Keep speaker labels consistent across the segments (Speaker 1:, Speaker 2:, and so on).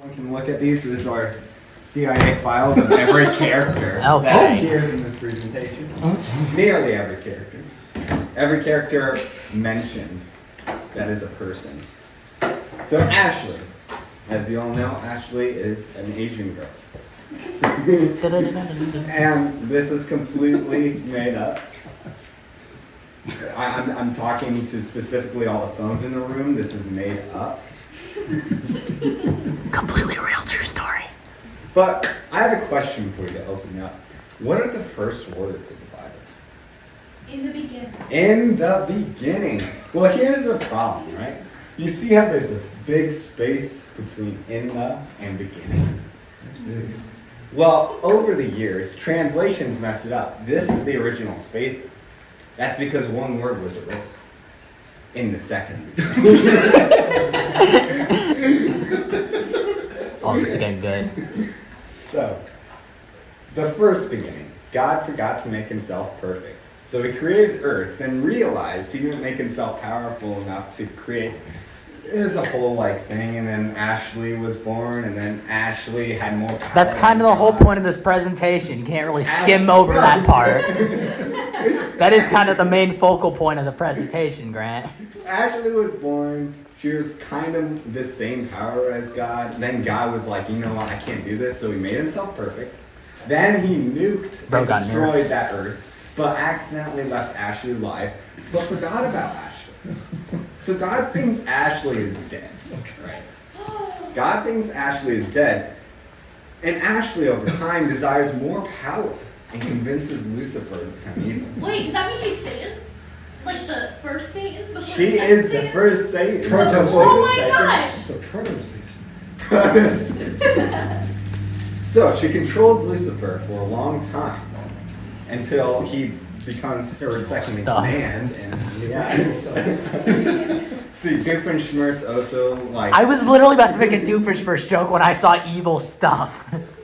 Speaker 1: We can look at these. These are CIA files of every character that
Speaker 2: Okay.
Speaker 1: appears in this presentation. Nearly every character. Every character mentioned that is a person. So Ashley, as you all know, Ashley is an Asian girl. And this is completely made up. I'm talking to specifically all the phones in the room. This is made up.
Speaker 2: Completely real, true story.
Speaker 1: But I have a question for you to open up. What are the first words of the Bible?
Speaker 3: In the beginning.
Speaker 1: In the beginning. Well, here's the problem, right? You see how there's this big space between in the and beginning?
Speaker 4: That's big.
Speaker 1: Well, over the years, translations mess it up. This is the original space. That's because one word was erased. In the second.
Speaker 2: Oh, this is getting good.
Speaker 1: So, the first beginning, God forgot to make himself perfect. So he created earth, then realized he didn't make himself powerful enough to create. There's a whole thing, and then Ashley was born, and then Ashley had more power.
Speaker 2: That's kind of
Speaker 1: than
Speaker 2: the whole
Speaker 1: God.
Speaker 2: point of this presentation. You can't really skim over that part. That is kind of the main focal point of the presentation, Grant.
Speaker 1: Ashley was born. She was kind of the same power as God. Then God was like, you know what, I can't do this, so he made himself perfect. Then he nuked
Speaker 2: Bro
Speaker 1: and
Speaker 2: got
Speaker 1: destroyed that earth, but accidentally left Ashley alive, but forgot about Ashley. So God thinks Ashley is dead, right? God thinks Ashley is dead, and Ashley over time desires more power and convinces Lucifer to become evil.
Speaker 3: Wait, does that mean she's Satan? Like the first Satan? Before
Speaker 1: She
Speaker 3: the second
Speaker 1: is the
Speaker 3: Satan?
Speaker 1: first Satan.
Speaker 4: Proto-Satan.
Speaker 3: Oh my gosh!
Speaker 4: The proto-season.
Speaker 1: So she controls Lucifer for a long time until he becomes her second in
Speaker 2: Stuff.
Speaker 1: command. And see, Doofenshmirtz also
Speaker 2: I was literally about to make a Doofenshmirtz joke when I saw evil stuff.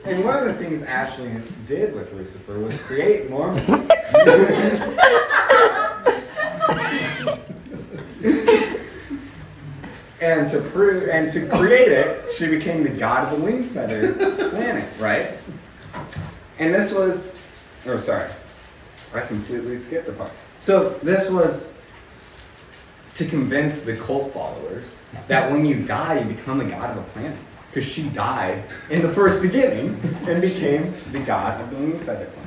Speaker 1: And one of the things Ashley did with Lucifer was create Mormons. And to create it, she became the god of the wing feather planet, right? And this was, I completely skipped a part. So this was to convince the cult followers that when you die, you become a god of a planet. Because she died in the first beginning and became the god of the wing feather planet.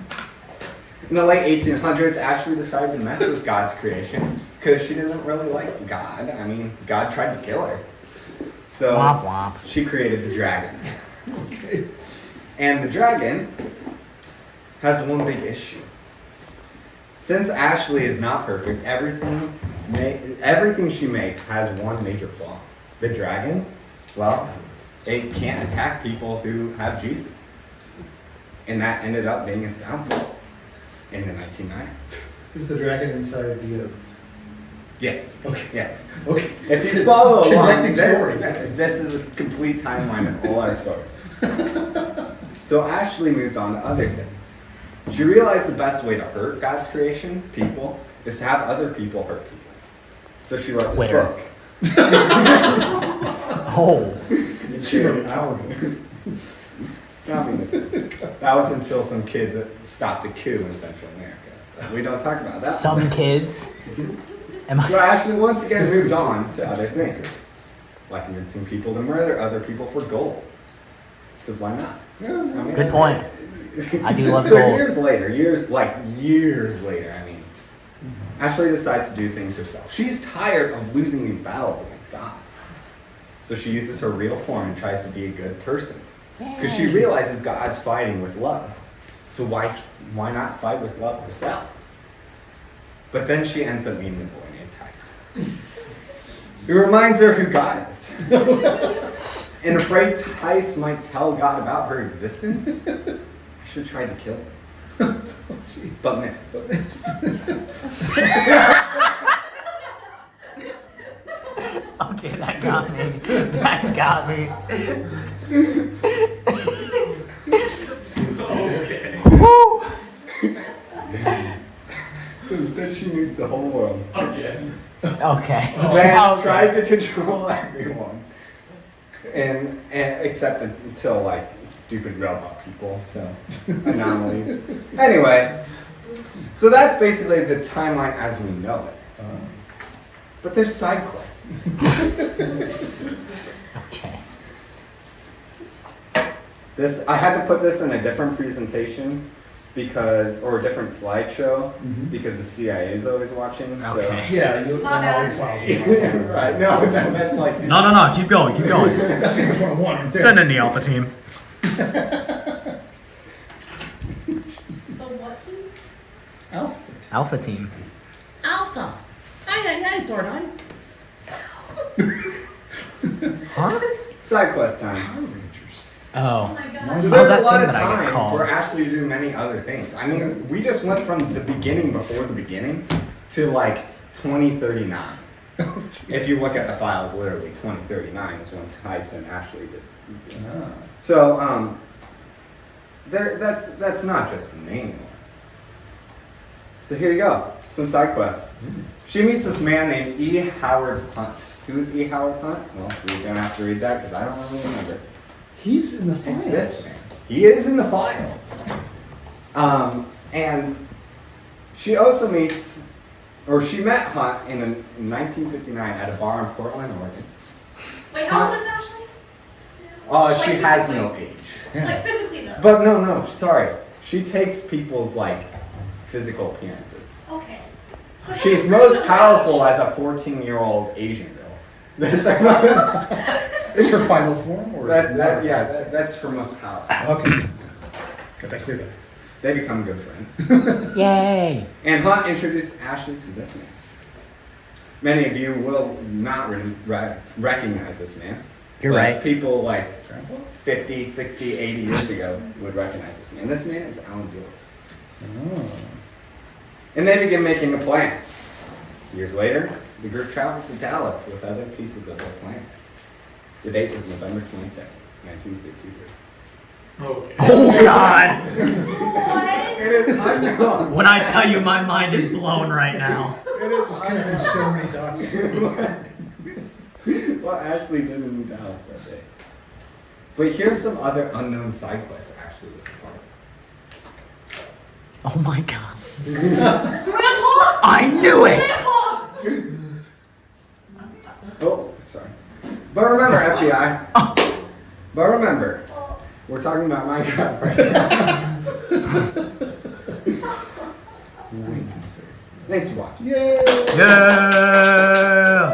Speaker 1: In the late 1800s, Ashley decided to mess with God's creation because she didn't really like God. I mean, God tried to kill her. So
Speaker 2: Womp womp.
Speaker 1: she created the dragon.
Speaker 4: Okay.
Speaker 1: And the dragon has one big issue. Since Ashley is not perfect, everything she makes has one major flaw. The dragon, well, it can't attack people who have Jesus. And that ended up being its downfall in the 1990s.
Speaker 4: Is the dragon inside the
Speaker 1: Yes.
Speaker 4: Okay.
Speaker 1: Yeah.
Speaker 4: Okay.
Speaker 1: If you follow along,
Speaker 4: Connecting stories.
Speaker 1: this is a complete timeline of all our stories. So Ashley moved on to other things. She realized the best way to hurt God's creation, people, is to have other people hurt people. So she wrote this
Speaker 2: Twitter.
Speaker 1: book.
Speaker 2: Oh.
Speaker 4: She wrote Alvin.
Speaker 1: Communism. That was until some kids stopped a coup in Central America. We don't talk about that.
Speaker 2: Some kids. Am
Speaker 1: So
Speaker 2: I?
Speaker 1: Ashley once again moved on to other things, like convincing people to murder other people for gold. Because why not? I mean,
Speaker 2: Good point. I do love
Speaker 1: so
Speaker 2: gold.
Speaker 1: years later, Ashley decides to do things herself. She's tired of losing these battles against God. So she uses her real form and tries to be a good person. Because she realizes God's fighting with love. So why not fight with love herself? But then she ends up meeting a boy named Tice. It reminds her who God is. And afraid Tice might tell God about her existence, Ashley tried to kill her. But missed.
Speaker 2: Okay, that got me. That got me. Woo!
Speaker 1: So instead she nuked the whole world.
Speaker 2: Okay.
Speaker 1: Then
Speaker 2: Okay.
Speaker 1: tried to control everyone. and except until like stupid robot people, so anomalies. Anyway, so that's basically the timeline as we know it. But there's side quests.
Speaker 2: Okay.
Speaker 1: I had to put this in a different presentation or a different slideshow because the CIA is always watching.
Speaker 2: Okay.
Speaker 4: Yeah, you
Speaker 3: My
Speaker 4: know all
Speaker 3: bad.
Speaker 4: your
Speaker 1: So.
Speaker 4: files.
Speaker 1: Right? No, that's like.
Speaker 5: No, keep going.
Speaker 4: That's Fingers 101 right there.
Speaker 5: Send in the Alpha team.
Speaker 3: The what team?
Speaker 4: Alpha.
Speaker 2: Alpha team.
Speaker 6: Alpha. Aye, Zordon.
Speaker 2: Huh?
Speaker 1: Side quest time.
Speaker 4: Power Rangers.
Speaker 3: Oh
Speaker 2: Oh.
Speaker 3: my
Speaker 1: So
Speaker 3: gosh.
Speaker 1: there's
Speaker 2: that
Speaker 1: a lot
Speaker 2: thing
Speaker 1: of
Speaker 2: that I get
Speaker 1: time
Speaker 2: called?
Speaker 1: for Ashley to do many other things. I mean, we just went from the beginning before the beginning to like 2039. If you look at the files, literally 2039 is when Tyson Ashley did.
Speaker 4: Ah.
Speaker 1: So that's not just the main one. So here you go, some side quests. She meets this man named E. Howard Hunt. Who's E. Howard Hunt? Well, you're gonna have to read that because I don't really remember.
Speaker 4: He's in the
Speaker 1: It's
Speaker 4: files.
Speaker 1: this man. He is in the files. And she also meets, or she met Hunt in 1959 at a bar in Portland, Oregon.
Speaker 3: Wait, how old is Ashley?
Speaker 1: She
Speaker 3: Like
Speaker 1: has
Speaker 3: physically?
Speaker 1: no age.
Speaker 3: Like physically though.
Speaker 1: But no, sorry. She takes people's like physical appearances.
Speaker 3: Okay. So
Speaker 1: She's
Speaker 3: she's
Speaker 1: most
Speaker 3: pretty
Speaker 1: powerful
Speaker 3: much-
Speaker 1: as a 14-year-old Asian girl. That's her most.
Speaker 4: Is her final form or?
Speaker 1: That's her most powerful.
Speaker 4: Okay. Got that cleared up.
Speaker 1: They become good friends.
Speaker 2: Yay.
Speaker 1: And Hunt introduced Ashley to this man. Many of you will not recognize this man.
Speaker 2: You're
Speaker 1: But
Speaker 2: right.
Speaker 1: People like
Speaker 4: Grandpa?
Speaker 1: 50, 60, 80 years ago would recognize this man. This man is Alan Dulles.
Speaker 4: Oh.
Speaker 1: And they begin making a plan. Years later, the group traveled to Dallas with other pieces of their plan. The date was November 22nd, 1963.
Speaker 5: Oh
Speaker 2: God.
Speaker 3: What?
Speaker 1: It is unknown.
Speaker 5: When I tell you my mind is blown right now.
Speaker 1: It is
Speaker 4: Just connecting so many dots.
Speaker 1: what Ashley did in Dallas that day. But here's some other unknown side quests Ashley was a part of.
Speaker 2: Oh my God.
Speaker 3: Grandpa!
Speaker 2: I knew it.
Speaker 3: Grandpa!
Speaker 1: Oh, sorry. But remember, FBI. But remember, we're talking about Minecraft right now. Thanks for watching.
Speaker 4: Yay!
Speaker 5: Yeah.